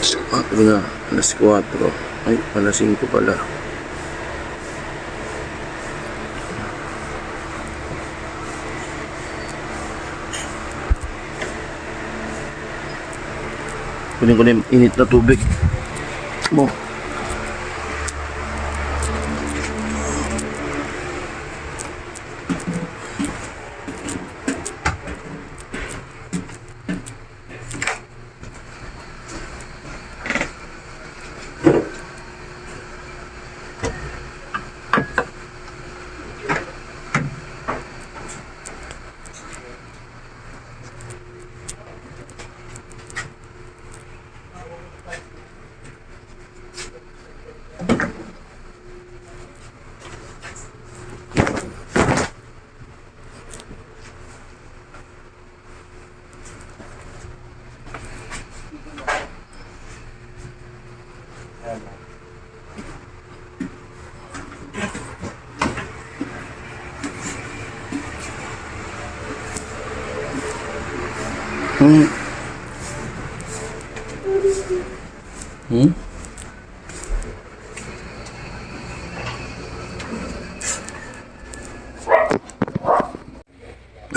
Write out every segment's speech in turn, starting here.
4 na. Alas 4. Ay, alas 5 pala. Kunin ko na yung init na tubig mo.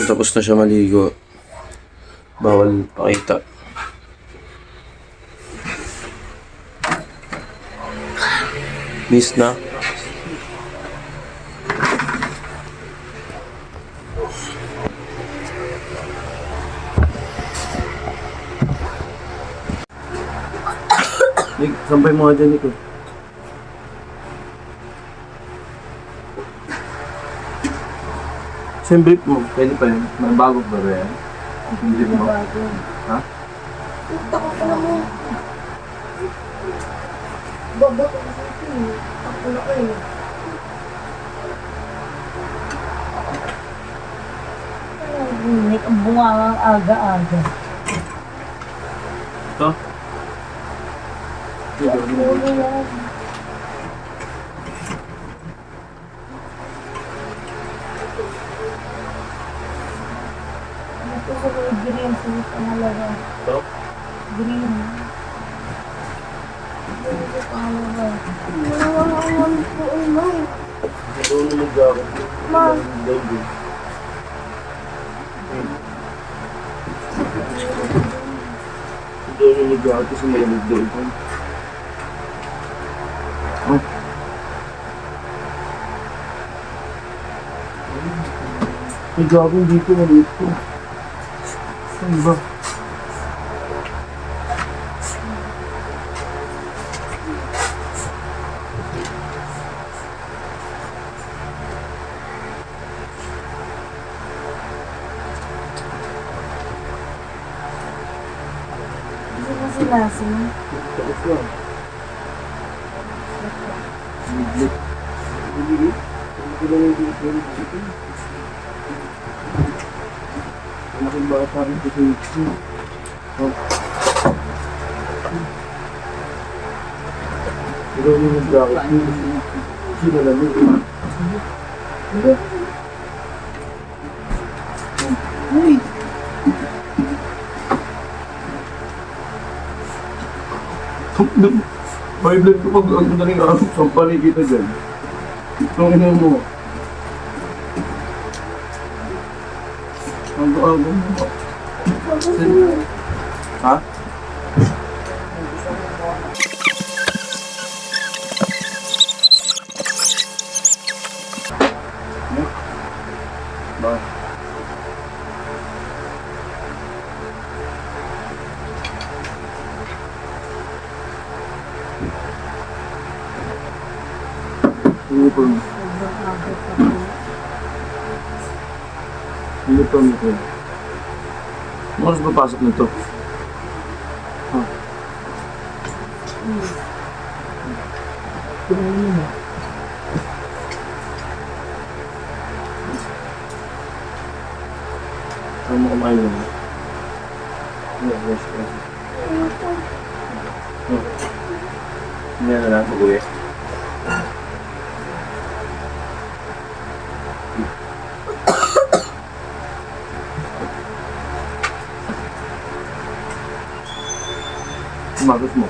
Tapos na siya maligo. Bawal pakita. Miss na. Sampay mo nga dyan, Nico. Same brief mo. Pwede pa yun. Bago ba ba yan? Hindi mo. Ha? Takot ka na mo. Baba ko sa akin. Ako na kayo. Ay, ang bunga ang aga-aga. Ito? Ulo yan. Ito sa green sa pangalawa. Ito? Green. Ito sa pangalawa. Nangangangan po ay may. Ito na mag-jacket. Ma. Ito na mag-jacket kasi malamig doon. Oh. May gagawin dito na dito. Saan ba? Hindi na sila sila. Tapos lang. Biglit. Biglit? Hindi ko lang yung dito. Ang aking bata rin ko sa oh. Pero yung mag-jacket sino lang yun? Uy! May blood ko pag ang daling araw sampalay kita dyan. Itong ina mo. Ang aga mo. Ha? Ba? Uniform. Uniform ito. Oras ba pasok nito? Ha? Kumain mo. Saan mo kumain mo? Yes. Hindi na lang pag-uwi. Magas mo.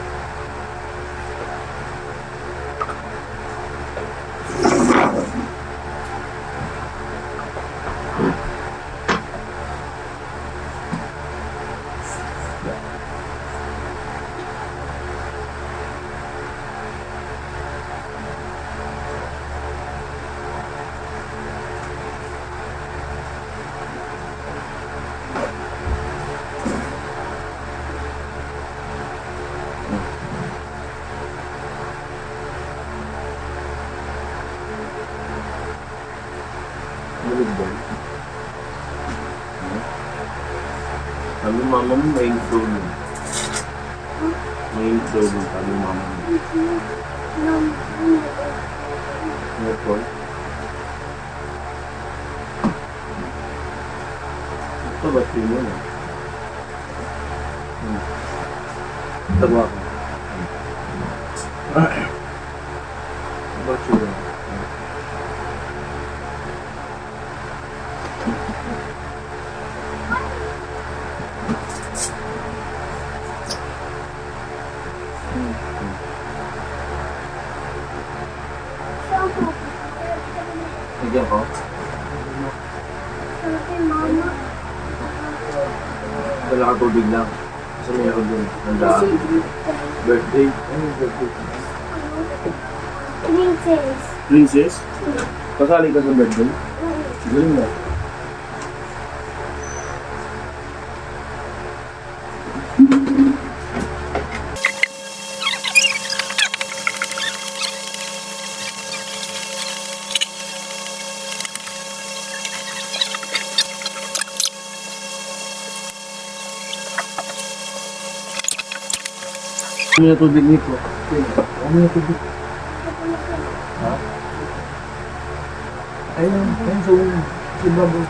Malig ba? Sabi mama mo, may daw nun. May daw nun, sabi mama mo. Ano po? Ito ba siya mo na? Tawa ko. Ba siya mo? Nagyan ko? Mama. Dala ka tubig lang. Kasi meron dun. Nandaan. Birthday. Ano yung birthday? Princess. Princess? Kasali ka sa birthday? Galing na. Ano yung tubig nito? Ano yung tubig? Ha? Ayun, ayun sa ulo. Si Babo.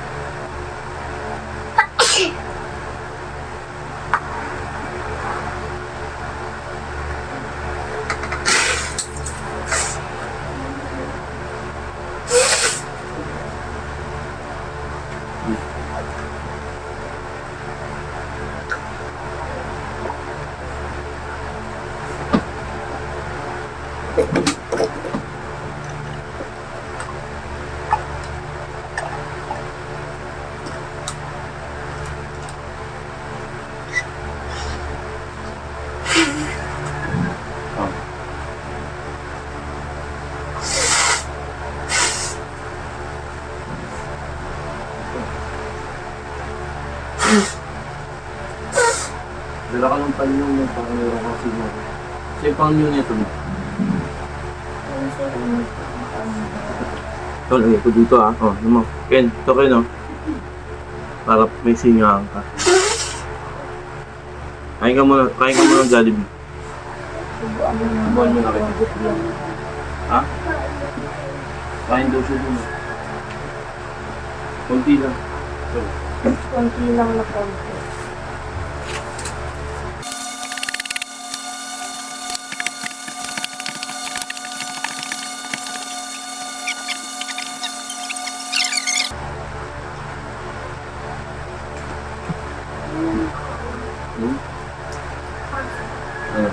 Dala ka ng panyong yung parang meron kang sigaw. Siya yung panyong nito mo. Ito, lagay ko dito ah. O, ano mo. Ken, ito kayo no. Para may singahan ka. Kain ka muna ng Jollibee. Buwan mo na kayo. Ha? Kain daw siya dun. Kunti lang. Konti lang na konti. Hmm? Ano?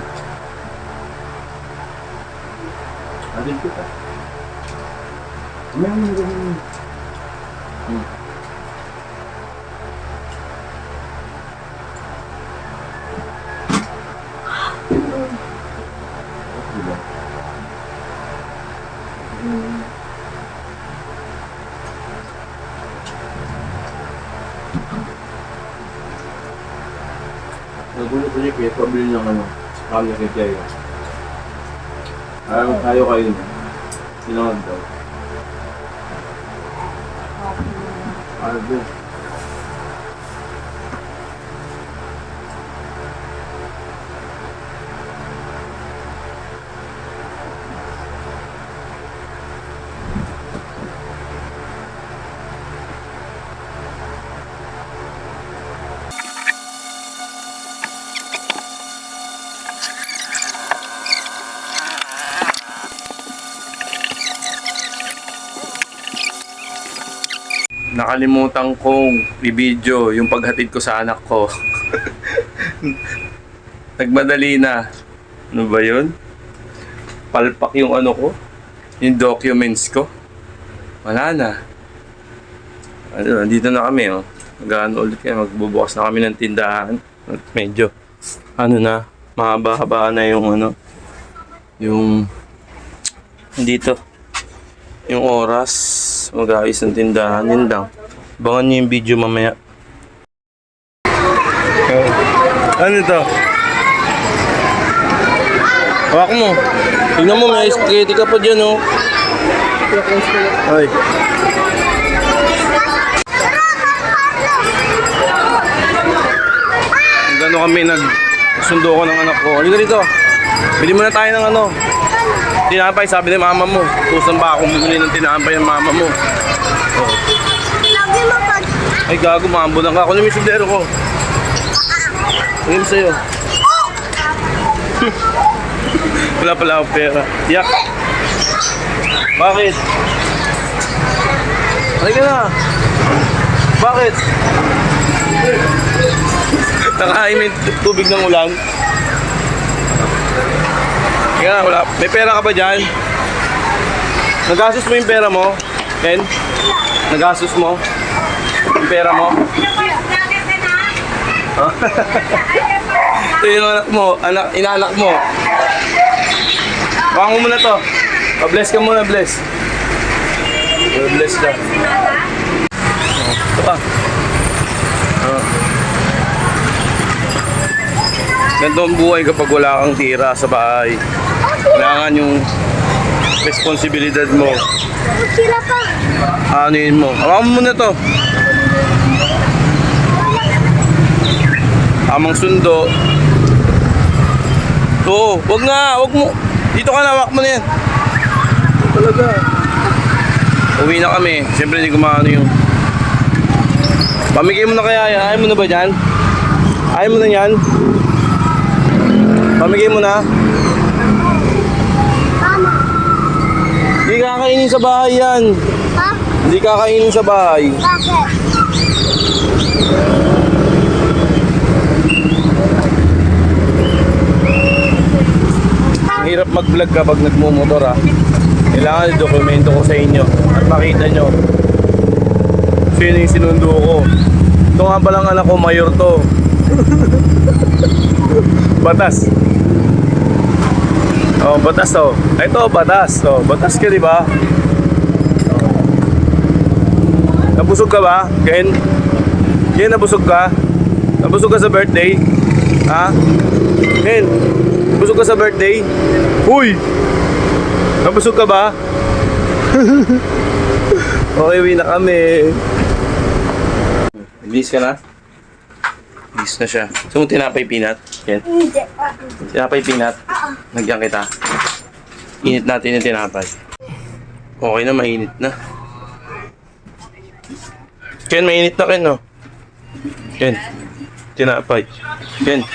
Adil kita. Meron mo ganun. Hmm. Diba? Nagulat ko niya kaya pabili ng ano, kami kay Tiago. Ayaw kayo na. Sinangag daw. Ayaw din. Nakalimutan kong i-video yung paghatid ko sa anak ko. Nagmadali na. Ano ba yun? Palpak yung ano ko. Yung documents ko. Wala na. Ano, dito na kami, oh. Mag-ano ulit kaya, magbubukas na kami ng tindahan. At medyo, ano na, mahaba-haba na yung ano, yung, dito, yung oras, mag-aayos ng tindahan, yun lang. Abangan nyo yung video mamaya. Ano to? Hawak mo. Tignan mo, may spaghetti ka pa dyan, oh. Ay. Gano'n kami nagsundo ko ng anak ko. Halika dito. Bili muna tayo ng ano. Tinapay, sabi ni mama mo. Tusan ba akong bumili ng tinapay ng mama mo? Oh. Ay gago, maambo lang ka. Kunin mo yung sundero ko. Kunin mo sa'yo. Wala pala akong pera. Yak. Bakit? Halika na. Bakit? Nakain may tubig ng ulan. Kaya wala. May pera ka ba dyan? Nagastos mo yung pera mo? Ken? Nagastos mo? Yung pera mo? Huh? Ito yung anak mo. Inaanak mo. Baka mo muna to. Pa-bless ka muna, bless. Pa-bless ka. Ito pa. Ganito ang buhay kapag wala kang tira sa bahay. Kailangan yung responsibilidad mo. Sila pa. Anuin mo. Hawakan mo muna to. Tamang sundo. Oo, wag nga, wag mo. Dito ka na, hawak mo na yan. Talaga. Uwi na kami. Siyempre hindi kumano yung pamigay mo na kaya yan. Ayaw mo na ba dyan? Ayaw mo na yan? Pamigay mo na. Mama. Hindi kakainin sa bahay yan. Ha? Hindi kakainin sa bahay. Bakit? Ang hirap mag-vlog kapag nagmumotor, ha. Kailangan dokumento ko sa inyo at makita nyo sino yung sinundo ko. Ito nga palang anak ko, mayor to. Batas. Oh, batas to. Ito, batas. Oh, batas ka, di ba? Oh. Nabusog ka ba, Ken? Ken, nabusog ka? Nabusog ka sa birthday? Ha? Ken, nabusog ka sa birthday? Uy! Nabusog ka ba? Okay, uwi na kami. Bilis ka na? Bilis na siya. So, tinapay peanut? Ken? Hindi. Tinapay peanut? Nagyan kita. Init natin yung tinapay. Okay na, mainit na. Ken, mainit na, Ken, no? Ken, tinapay. Ken.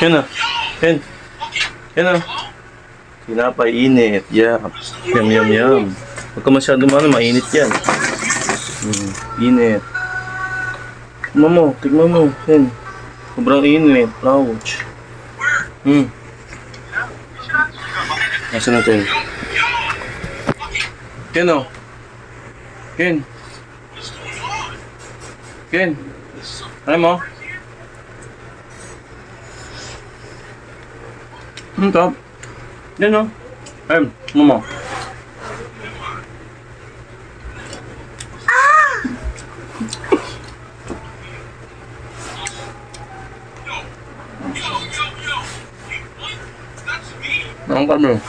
Ken, no? Ken. Ken, no? Tinapay, init. Yeah. Yum, yum, yum. Huwag ka masyado mainit yan. Init. Tignan mo. Ken. Sobrang init. Ouch. Nasaan natin? Ken, oh. Ken. Ken. Ano mo? Top. Yan, oh. Ayun, mo. Ang kami.